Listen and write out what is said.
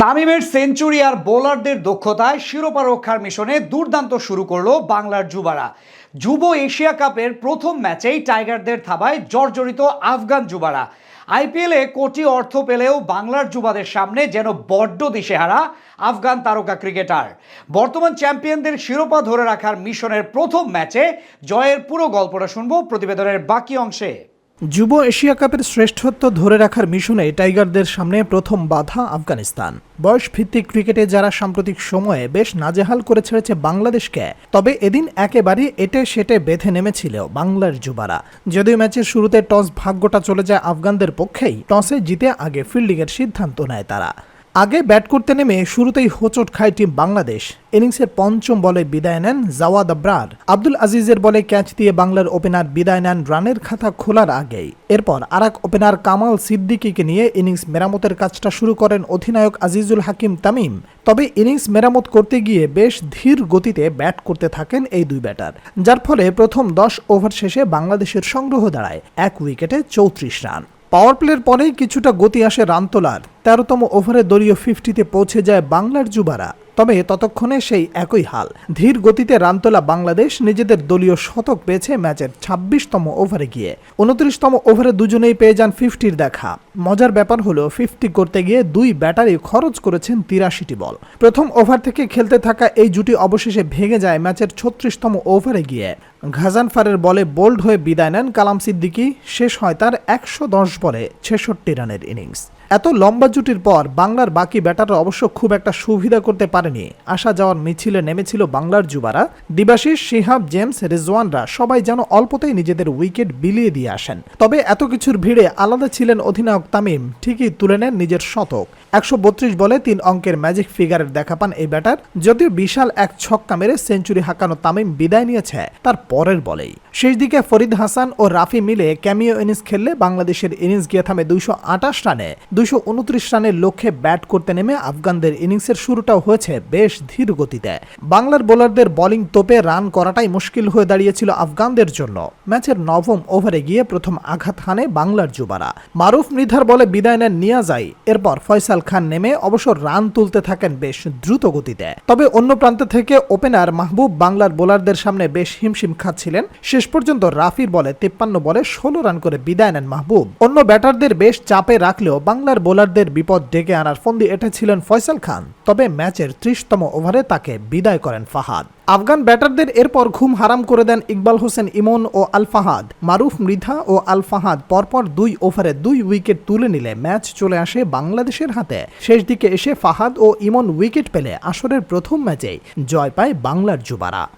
তামিমের সেঞ্চুরি আর বোলারদের দক্ষতায় শিরোপা রক্ষার মিশনে দুর্দান্ত শুরু করলো বাংলার যুবারা। যুব এশিয়া কাপের প্রথম ম্যাচেই টাইগারদের থাবায় জর্জরিত আফগান যুবারা। আইপিএলে কোটি অর্থ পেলেও বাংলার যুবাদের সামনে যেন বড্ড দিশেহারা আফগান তারকা ক্রিকেটার। বর্তমান চ্যাম্পিয়নদের শিরোপা ধরে রাখার মিশনের প্রথম ম্যাচে জয়ের পুরো গল্পটা শুনবো প্রতিবেদনের বাকি অংশে। যুব এশিয়া কাপের শ্রেষ্ঠত্ব ধরে রাখার মিশনে টাইগারদের সামনে প্রথম বাধা আফগানিস্তান। বয়স ভিত্তিক ক্রিকেটে যারা সাম্প্রতিক সময়ে বেশ নাজেহাল করে ছেড়েছে বাংলাদেশকে, তবে এদিন একেবারে এটে সেটে বেঁধে নেমেছিল বাংলার যুবারা। যদিও ম্যাচের শুরুতে টস ভাগ্যটা চলে যায় আফগানদের পক্ষেই, টসে জিতে আগে ফিল্ডিংয়ের সিদ্ধান্ত নেয় তারা। আগে ব্যাট করতে নেমে শুরুতেই হোঁচট খায় টিম বাংলাদেশ। ইনিংসের পঞ্চম বলে বিদায় নেন জাওয়াদ আবরার। আব্দুল আজিজের বলে ক্যাচ দিয়ে বাংলার ওপেনার বিদায় নেন রানের খাতা খোলার আগেই। এরপর আরেক ওপেনার কামাল সিদ্দিকীকে নিয়ে ইনিংস মেরামতের কাজটা শুরু করেন অধিনায়ক আজিজুল হাকিম তামিম। তবে ইনিংস মেরামত করতে গিয়ে বেশ ধীর গতিতে ব্যাট করতে থাকেন এই দুই ব্যাটার, যার ফলে প্রথম 10 ওভার শেষে বাংলাদেশের সংগ্রহ দাঁড়ায় 1 উইকেটে 34 রান। পাওয়ার প্লের পরেই কিছুটা গতি আসে রান তোলার। 13তম ওভারে দলীয় 50-তে পৌঁছে যায় বাংলার যুবারা। তবে ততক্ষণে সেই একই হাল, ধীর গতিতে রান তোলা বাংলাদেশ নিজেদের দলীয় শতক পেয়েছে ম্যাচের 26তম ওভারে গিয়ে। 29তম ওভারে দুজনেই পেয়ে যান 50-র দেখা। মজার ব্যাপার হলো 50 করতে গিয়ে দুই ব্যাটারি খরচ করেছেন 83টি বল। প্রথম ওভার থেকে খেলতে থাকা এই জুটি অবশেষে ভেঙে যায় ম্যাচের 36তম ওভারে গিয়ে। গাজানফারের বলে বোল্ড হয়ে বিদায় নেন কালাম সিদ্দিকী। শেষ হয় তার 110 বলে 66 রানের ইনিংস। এত লম্বা জুটির পর বাংলার বাকি ব্যাটাররা অবশ্য খুব একটা সুবিধা করতে পারেনি। আসা যাওয়ার মিছিলে নেমেছিল বাংলার যুবারা। দিবাশিস, শিহাব, জেমস, রেজওয়ানরা সবাই যেন অল্পতেই নিজেদের উইকেট বিলিয়ে দিয়ে আসেন। তবে এত কিছুর ভিড়ে আলাদা ছিলেন অধিনায়ক তামিম। ঠিকই তুলে নেন নিজের শতক। 132 বলে 3 অঙ্কের ম্যাজিক ফিগারের দেখা পান এই ব্যাটার। যদিও বিশাল এক ছক্কা মেরে সেঞ্চুরি হাঁকানো তামিম বিদায় নিয়েছে তার পরের বলেই। শেষ দিকে ফরিদ হাসান ও রাফি মিলে ক্যামিও ইনিংস খেললে বাংলাদেশের ইনিংস গিয়ে থামে 228 রানে। 229 রানের লক্ষ্যে ব্যাট করতে নেমে আফগানদের ইনিংসের শুরুটাও হয়েছে বেশ ধীর গতিতে। বাংলার বোলারদের বোলিং তোপে রান করাটাই মুশকিল হয়ে দাঁড়িয়েছিল আফগানদের জন্য। ম্যাচের 9ম ওভারে গিয়ে প্রথম আঘাত হানে বাংলার যুবারা। মারুফ মৃধার বলে বিদায় নেন নিয়াজাই। এরপর ফয়সাল খান নেমে অবশ্য রান তুলতে থাকেন বেশ দ্রুত গতিতে। তবে অন্য প্রান্ত থেকে ওপেনার মাহবুব বাংলার বোলারদের সামনে বেশ হিমশিম খাচ্ছিলেন। শেষ পর্যন্ত রাফির বলে 53 বলে 16 রান করে বিদায় নেন মাহবুব। অন্য ব্যাটারদের বেশ চাপে রাখলেও বাংলার বোলারদের বিপদ ডেকে আনার ফন্দি এঁটেছিলেন ফয়সাল খান। তবে ম্যাচের 30তম ওভারে তাকে বিদায় করেন ফাহাদ। আফগান ব্যাটারদের এরপর ঘুম হারাম করে দেন ইকবাল হোসেন ইমন ও আল ফাহাদ। মারুফ মৃধা ও আল ফাহাদ পরপর 2 ওভারে 2 উইকেট তুলে নিলে ম্যাচ চলে আসে বাংলাদেশের হাতে। শেষ দিকে এসে ফাহাদ ও ইমন উইকেট পেলে আসরের প্রথম ম্যাচেই জয় পায় বাংলার যুবারা।